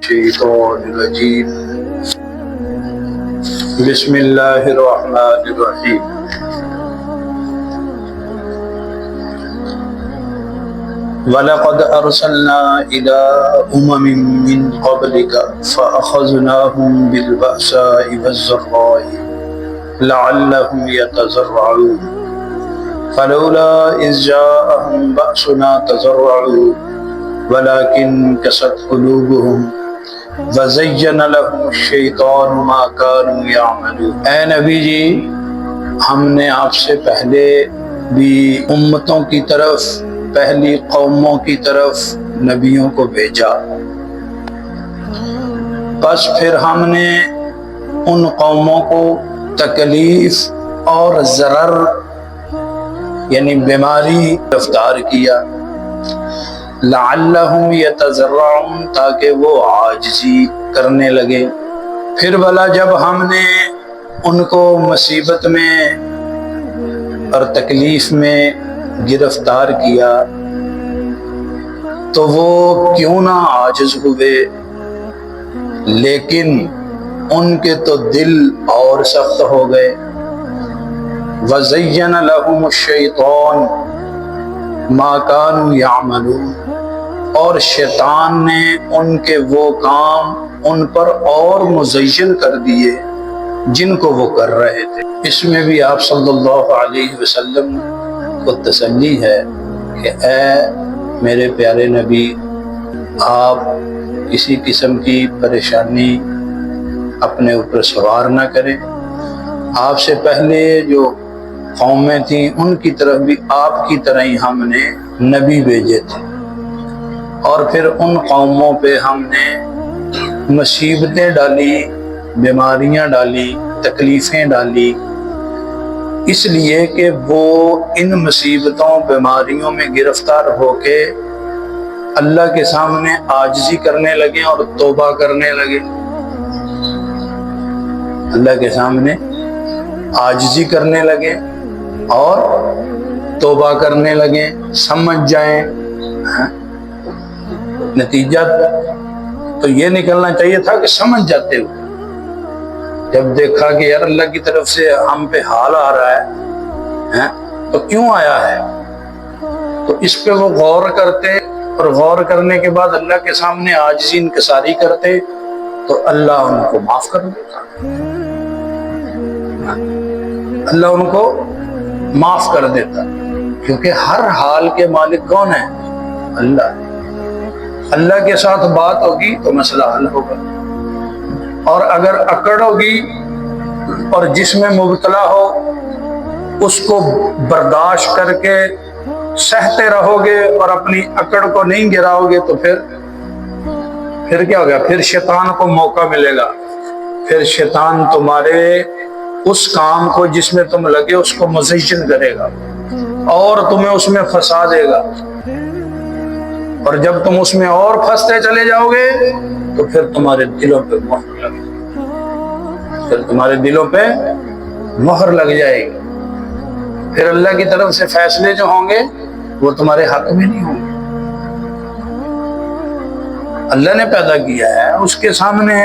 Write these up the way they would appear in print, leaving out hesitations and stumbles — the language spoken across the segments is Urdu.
الشيطان الرجيم بسم الله الرحمن الرحيم وَلَقَدْ أَرْسَلْنَا إِلَىٰ أُمَمٍ مِّن قَبْلِكَ فَأَخَذْنَاهُمْ بِالْبَأْسَاءِ وَالضَّرَّاءِ لَعَلَّهُمْ يَتَضَرَّعُونَ فَلَوْلَا إِذْ جَاءَهُمْ بَأْسُنَا تَضَرَّعُوا وَلَٰكِن قَسَتْ قُلُوبُهُمْ وَزَيَّنَ لَهُمُ الشَّيْطَانُ مَا كَانُوا يَعْمَلُونَ۔ اے نبی جی، ہم نے آپ سے پہلے بھی امتوں کی طرف، پہلی قوموں کی طرف نبیوں کو بھیجا، بس پھر ہم نے ان قوموں کو تکلیف اور ضرر یعنی بیماری گرفتار کیا، لعلہم یتضرعون تاکہ وہ عاجزی کرنے لگے۔ پھر بھلا جب ہم نے ان کو مصیبت میں اور تکلیف میں گرفتار کیا تو وہ کیوں نہ عاجز ہوئے، لیکن ان کے تو دل اور سخت ہو گئے۔ وَزَيَّنَ لَهُمُ الشَّيْطَانُ مَا كَانُوا يَعْمَلُونَ، اور شیطان نے ان کے وہ کام ان پر اور مزین کر دیے جن کو وہ کر رہے تھے۔ اس میں بھی آپ صلی اللہ علیہ وسلم کو تسلی ہے کہ اے میرے پیارے نبی، آپ کسی قسم کی پریشانی اپنے اوپر سوار نہ کریں۔ آپ سے پہلے جو قومیں تھیں ان کی طرف بھی آپ کی طرح ہی ہم نے نبی بھیجے تھے، اور پھر ان قوموں پہ ہم نے مصیبتیں ڈالی، بیماریاں ڈالی، تکلیفیں ڈالی، اس لیے کہ وہ ان مصیبتوں بیماریوں میں گرفتار ہو کے اللہ کے سامنے عاجزی کرنے لگے اور توبہ کرنے لگے۔ اللہ کے سامنے عاجزی کرنے لگے اور توبہ کرنے لگے، سمجھ جائیں۔ نتیجہ تو یہ نکلنا چاہیے تھا کہ سمجھ جاتے ہوئے، جب دیکھا کہ یار اللہ کی طرف سے ہم پہ حال آ رہا ہے تو کیوں آیا ہے، تو اس پہ وہ غور کرتے، اور غور کرنے کے بعد اللہ کے سامنے عاجزی انکساری کرتے تو اللہ ان کو معاف کر دیتا، اللہ ان کو معاف کر دیتا، کیونکہ ہر حال کے مالک کون ہے؟ اللہ۔ اللہ کے ساتھ بات ہوگی تو مسئلہ حل ہوگا، اور اگر اکڑ ہوگی اور جس میں مبتلا ہو اس کو برداشت کر کے سہتے رہو گے اور اپنی اکڑ کو نہیں گراؤ گے تو پھر کیا ہوگا؟ پھر شیطان کو موقع ملے گا، پھر شیطان تمہارے اس کام کو جس میں تم لگے اس کو مزین کرے گا اور تمہیں اس میں پھنسا دے گا، اور جب تم اس میں اور پھنستے چلے جاؤ گے تو پھر تمہارے دلوں پہ مہر لگے گی، پھر تمہارے دلوں پہ مہر لگ جائے گی، پھر اللہ کی طرف سے فیصلے جو ہوں گے وہ تمہارے حق میں نہیں ہوں گے۔ اللہ نے پیدا کیا ہے، اس کے سامنے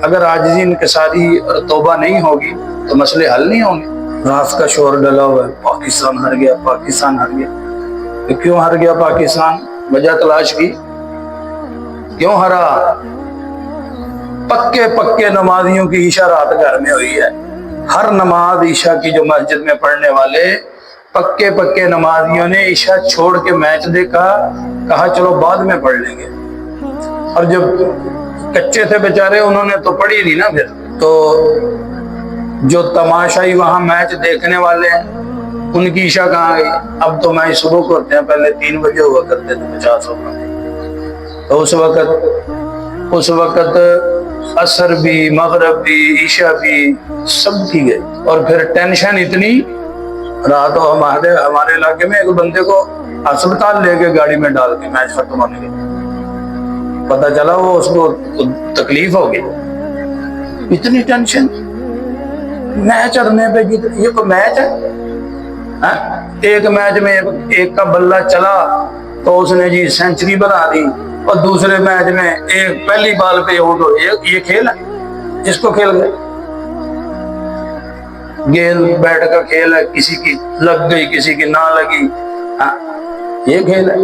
اگر عاجزی انکساری اور توبہ نہیں ہوگی تو مسئلے حل نہیں ہوں گے۔ رات کا شور ڈلا ہوا ہے، پاکستان ہار گیا، پاکستان ہار گیا، کیوں ہار گیا پاکستان؟ وجہ تلاش کی، کیوں ہرا؟ پکے نمازیوں کی عشاء رات گھر میں ہوئی ہے، ہر نماز عشاء کی جو مسجد میں پڑھنے والے پکے نمازیوں نے عشاء چھوڑ کے میچ دیکھا، کہا چلو بعد میں پڑھ لیں گے، اور جب کچے تھے بیچارے انہوں نے تو پڑھی نہیں نا، پھر تو جو تماشائی وہاں میچ دیکھنے والے ہیں ان کی عشاء کہاں گئی؟ اب تو میچ صبح کو ہوتے ہیں، پہلے 3 بجے ہوا کرتے تھے 50 اوور، تو اس وقت عصر بھی، مغرب بھی، عشاء بھی سب تھی گئی، اور پھر ٹینشن اتنی رہا تو ہمارے علاقے میں ایک بندے کو اسپتال لے کے گاڑی میں ڈال کے میچ ختم ہونے کے پتہ چلا وہ اس کو تکلیف ہو گئی، اتنی ٹینشن میچ ہرنے پہ کی۔ یہ تو میچ ہے، ایک میچ میں ایک کا بلہ چلا تو اس نے جی سینچری بنا دی، اور دوسرے میچ میں ایک پہلی بال پہ آؤٹ ہو، یہ کھیل ہے؟ اس کو کھیل گئے؟ گیند بیٹ کا کھیل ہے، کسی کی لگ گئی کسی کی نہ لگی، یہ کھیل ہے؟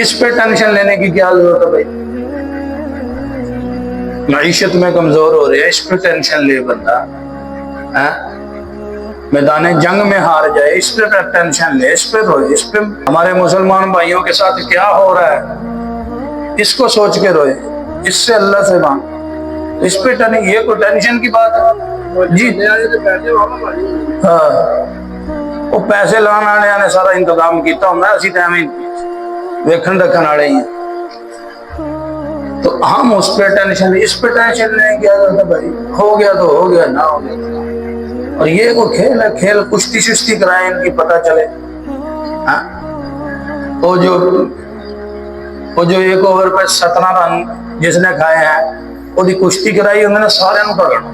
اس پہ ٹینشن لینے کی کیا ضرورت ہے بھائی؟ معیشت میں کمزور ہو رہی ہے، اس پہ ٹینشن لے بندہ، میدان جنگ میں ہار جائے اس پہ ٹینشن لے، اس پہ روئے، اس پہ ہمارے مسلمان بھائیوں کے ساتھ کیا ہو رہا ہے اس کو سوچ کے روئے، اس سے اللہ سے مانگ، اس پہ یہ کوئی ٹینشن کی بات ہے؟ جی ہاں، وہ پیسے لانے والے نے سارا انتظام کیتا ہوں، اسی ٹائم ہی ویکھن رکھن والے ہی، تو ہم اس پہ ٹینشن، اس پہ ٹینشن نہیں کیا جاتا بھائی، ہو گیا تو ہو گیا، نہ ہو گیا۔ اور یہ کوئی کھیل ہے؟ کھیل کشتی ششتی کرائیں ان کی پتہ چلے، وہ جو ایک اوور پہ 17 رن جس نے کھائے ہیں وہ کشتی کرائی انہوں نے سارے نو پکڑنا۔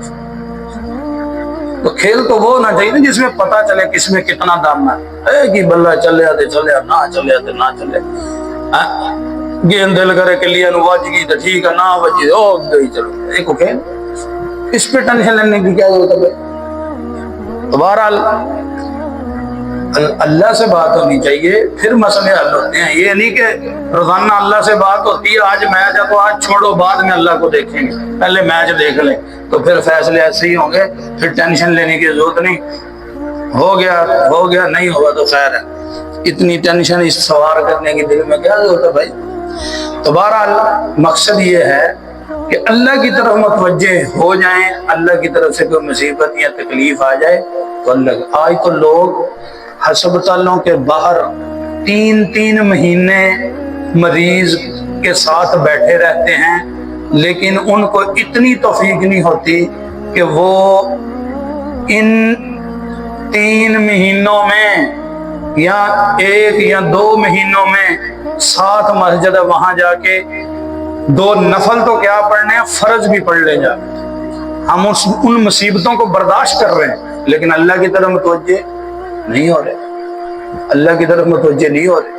تو کھیل تو وہ ہونا چاہیے نا جس میں پتہ چلے کس میں کتنا دم ہے، ایک ہی بلہ چلے آتے چلے نہ چلے آتے نہ چلے، گیند دل کرے کہ لیا نو وج گئی تو ٹھیک ہے، نہ وجی او گئی، چلو ایک کھیل، اس پہ ٹینشن لینے کی کیا ضرورت ہے؟ بہرحال اللہ سے بات ہونی چاہیے، پھر مسئلے حل ہوتے ہیں۔ یہ نہیں کہ روزانہ اللہ سے بات ہوتی ہے، آج میچ ہے تو آج چھوڑو، بعد میں اللہ کو دیکھیں گے، پہلے میچ دیکھ لیں تو پھر فیصلے ایسے ہی ہوں گے، پھر ٹینشن لینے کی ضرورت نہیں، ہو گیا نہیں ہوا تو خیر ہے، اتنی ٹینشن اس سوار کرنے کی دل میں کیا ضرورت ہے بھائی؟ تو بہرحال مقصد یہ ہے کہ اللہ کی طرف متوجہ ہو جائیں، اللہ کی طرف سے کوئی مصیبت یا تکلیف آ جائے تو اللہ، آج تو لوگ ہسپتالوں کے باہر 3 مہینے مریض کے ساتھ بیٹھے رہتے ہیں، لیکن ان کو اتنی توفیق نہیں ہوتی کہ وہ ان 3 مہینوں میں یا 1 یا 2 مہینوں میں 7 مسجد وہاں جا کے 2 نفل تو کیا پڑھنے ہیں، فرض بھی پڑھ لے جا، ہم ان مصیبتوں کو برداشت کر رہے ہیں، لیکن اللہ کی طرف متوجہ نہیں ہو رہے، اللہ کی طرف متوجہ نہیں ہو رہے۔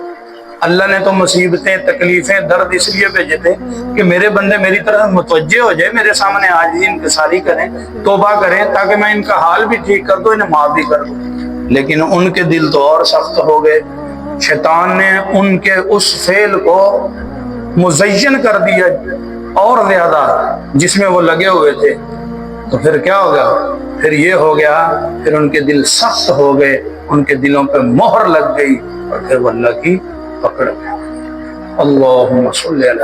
اللہ نے تو مصیبتیں تکلیفیں درد اس لیے بھیجے تھے کہ میرے بندے میری طرف متوجہ ہو جائے، میرے سامنے عاجزی انکساری کریں، توبہ کریں، تاکہ میں ان کا حال بھی ٹھیک کر دوں، انہیں معاف بھی کر دوں، لیکن ان کے دل تو اور سخت ہو گئے، شیطان نے ان کے اس فعل کو مزین کر دیا اور زیادہ جس میں وہ لگے ہوئے تھے، تو پھر کیا ہو گیا؟ پھر یہ ہو گیا، پھر ان کے دل سخت ہو گئے، ان کے دلوں پہ مہر لگ گئی، اور پھر وہ اللہ کی پکڑ میں۔ اللہم صلی علی